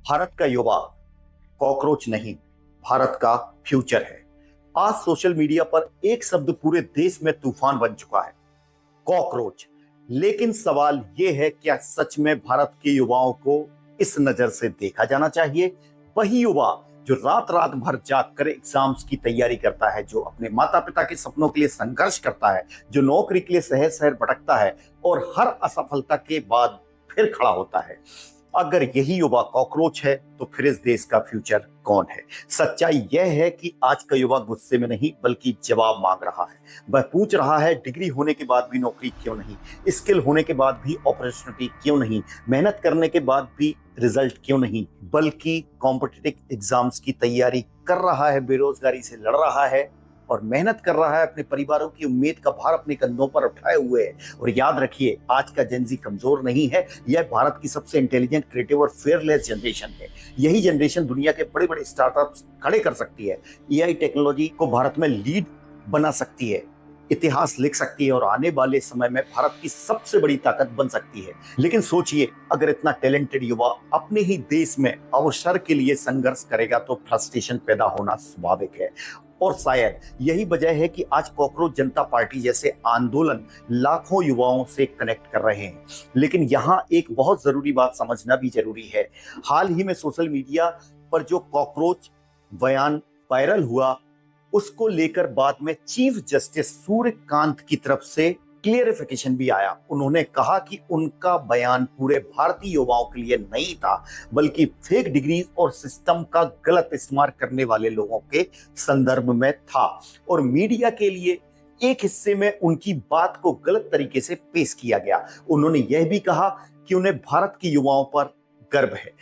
भारत का युवा कॉकरोच नहीं, भारत का फ्यूचर है। आज सोशल मीडिया पर एक शब्द पूरे देश में तूफान बन चुका है, कॉकरोच। लेकिन सवाल यह है, क्या सच में भारत के युवाओं को इस नजर से देखा जाना चाहिए? वही युवा जो रात रात भर जाग कर एग्जाम्स की तैयारी करता है, जो अपने माता पिता के सपनों के लिए संघर्ष करता है, जो नौकरी के लिए शहर शहर भटकता है और हर असफलता के बाद फिर खड़ा होता है। अगर यही युवा कॉकरोच है तो फिर इस देश का फ्यूचर कौन है? सच्चाई यह है कि आज का युवा गुस्से में नहीं बल्कि जवाब मांग रहा है। वह पूछ रहा है, डिग्री होने के बाद भी नौकरी क्यों नहीं, स्किल होने के बाद भी अपॉर्चुनिटी क्यों नहीं, मेहनत करने के बाद भी रिजल्ट क्यों नहीं, बल्कि कॉम्पिटिटिव एग्जाम्स की तैयारी कर रहा है, बेरोजगारी से लड़ रहा है और मेहनत कर रहा है, अपने परिवारों की उम्मीद का भार अपने कंधों पर उठाए हुए है। और याद रखिए, आज का जेनजी कमजोर नहीं है, यह भारत की सबसे इंटेलिजेंट, क्रिएटिव और फेयरलेस जनरेशन है। यही जनरेशन दुनिया के बड़े बड़े स्टार्टअप्स खड़े कर सकती है, एआई टेक्नोलॉजी को भारत में लीड बना सकती है, इतिहास लिख सकती है और आने वाले समय में भारत की सबसे बड़ी ताकत बन सकती है। लेकिन सोचिए, अगर इतना टैलेंटेड युवा अपने ही देश में अवसर के लिए संघर्ष करेगा तो फ्रस्ट्रेशन पैदा होना स्वाभाविक है। और शायद यही वजह है कि आज कॉकरोच जनता पार्टी जैसे आंदोलन लाखों युवाओं से कनेक्ट कर रहे हैं। लेकिन यहाँ एक बहुत जरूरी बात समझना भी जरूरी है। हाल ही में सोशल मीडिया पर जो कॉकरोच बयान वायरल हुआ, उसको लेकर बाद में चीफ जस्टिस सूर्यकांत की तरफ से क्लियरिफिकेशन भी आया। उन्होंने कहा कि उनका बयान पूरे भारतीय युवाओं के लिए नहीं था, बल्कि फेक डिग्री और सिस्टम का गलत इस्तेमाल करने वाले लोगों के संदर्भ में था। और मीडिया के लिए एक हिस्से में उनकी बात को गलत तरीके से पेश किया गया। उन्होंने यह भी कहा कि उन्हें भारत के युवाओं पर गर्व है,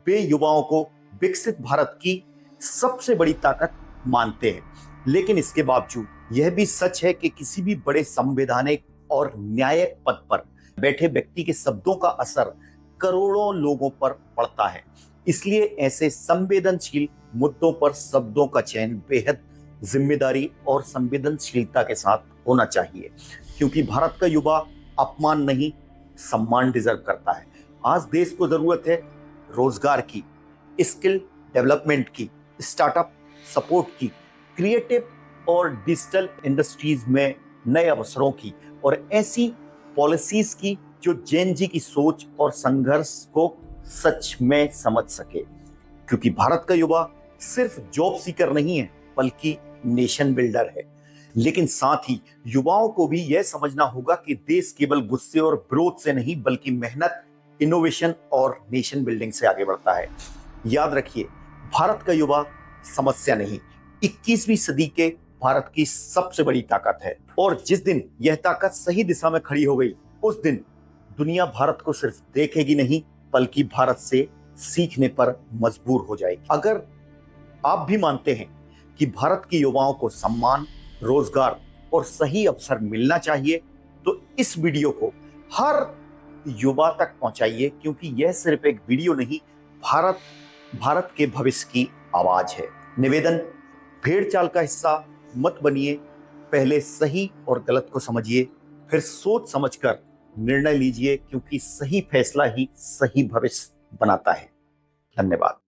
वे युवाओं को विकसित भारत की सबसे बड़ी ताकत मानते हैं। लेकिन इसके बावजूद यह भी सच है कि किसी भी बड़े संवैधानिक और न्यायिक पद पर बैठे व्यक्ति के शब्दों का असर करोड़ों लोगों पर पड़ता है। इसलिए ऐसे संवेदनशील मुद्दों पर शब्दों का चयन बेहद जिम्मेदारी और संवेदनशीलता के साथ होना चाहिए, क्योंकि भारत का युवा अपमान नहीं, सम्मान डिजर्व करता है। आज देश को जरूरत है रोजगार की, स्किल डेवलपमेंट की, स्टार्टअप सपोर्ट की, क्रिएटिव और डिजिटल इंडस्ट्रीज में नए अवसरों की और ऐसी पॉलिसीज की जो जेन जी की सोच और संघर्ष को सच में समझ सके। क्योंकि भारत का युवा सिर्फ जॉब सीकर नहीं है, बल्कि नेशन बिल्डर है। लेकिन साथ ही युवाओं को भी यह समझना होगा कि देश केवल गुस्से और विरोध से नहीं, बल्कि मेहनत, इनोवेशन और नेशन बिल्डिंग से आगे बढ़ता है। याद रखिए, भारत का युवा समस्या नहीं, 21वीं सदी के भारत की सबसे बड़ी ताकत है। और जिस दिन यह ताकत सही दिशा में खड़ी हो गई, उस दिन दुनिया भारत को सिर्फ देखेगी नहीं, बल्कि भारत से सीखने पर मजबूर हो जाएगी। अगर आप भी मानते हैं कि भारत के युवाओं को सम्मान, रोजगार और सही अवसर मिलना चाहिए, तो इस वीडियो को हर युवा तक पहुंचाइए, क्योंकि यह सिर्फ एक वीडियो नहीं, भारत के भविष्य की आवाज है। निवेदन, भेड़ चाल का हिस्सा मत बनिए, पहले सही और गलत को समझिए, फिर सोच समझकर निर्णय लीजिए, क्योंकि सही फैसला ही सही भविष्य बनाता है। धन्यवाद।